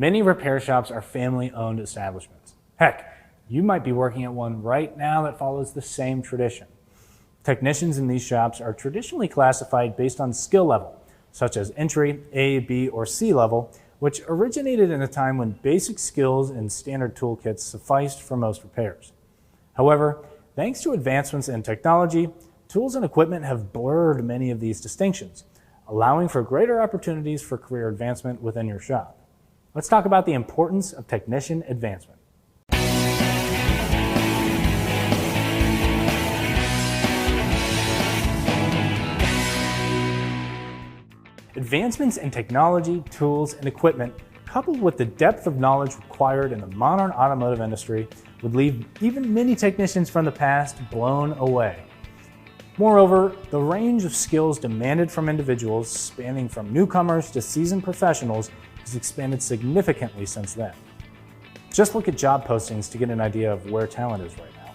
Many repair shops are family-owned establishments. Heck, you might be working at one right now that follows the same tradition. Technicians in these shops are traditionally classified based on skill level, such as entry, A, B, or C level, which originated in a time when basic skills and standard toolkits sufficed for most repairs. However, thanks to advancements in technology, tools and equipment have blurred many of these distinctions, allowing for greater opportunities for career advancement within your shop. Let's talk about the importance of technician advancement. Advancements in technology, tools, and equipment, coupled with the depth of knowledge required in the modern automotive industry, would leave even many technicians from the past blown away. Moreover, the range of skills demanded from individuals, spanning from newcomers to seasoned professionals, has expanded significantly since then. Just look at job postings to get an idea of where talent is right now.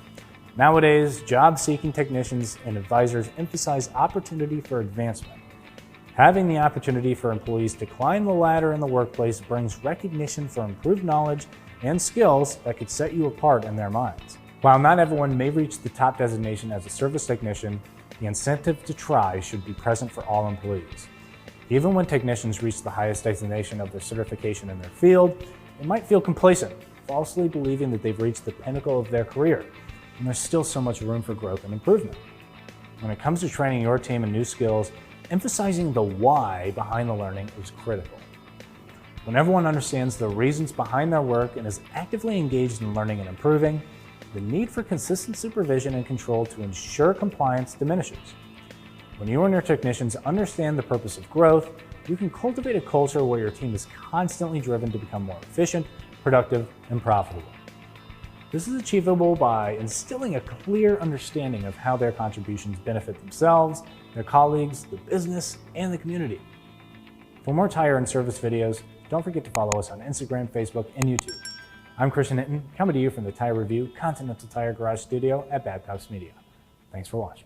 Nowadays, job-seeking technicians and advisors emphasize opportunity for advancement. Having the opportunity for employees to climb the ladder in the workplace brings recognition for improved knowledge and skills that could set you apart in their minds. While not everyone may reach the top designation as a service technician, the incentive to try should be present for all employees. Even when technicians reach the highest designation of their certification in their field, they might feel complacent, falsely believing that they've reached the pinnacle of their career, and there's still so much room for growth and improvement. When it comes to training your team in new skills, emphasizing the why behind the learning is critical. When everyone understands the reasons behind their work and is actively engaged in learning and improving, the need for consistent supervision and control to ensure compliance diminishes. When you and your technicians understand the purpose of growth, you can cultivate a culture where your team is constantly driven to become more efficient, productive, and profitable. This is achievable by instilling a clear understanding of how their contributions benefit themselves, their colleagues, the business, and the community. For more tire and service videos, don't forget to follow us on Instagram, Facebook, and YouTube. I'm Christian Hinton, coming to you from the Tire Review Continental Tire Garage Studio at Babcock's Media. Thanks for watching.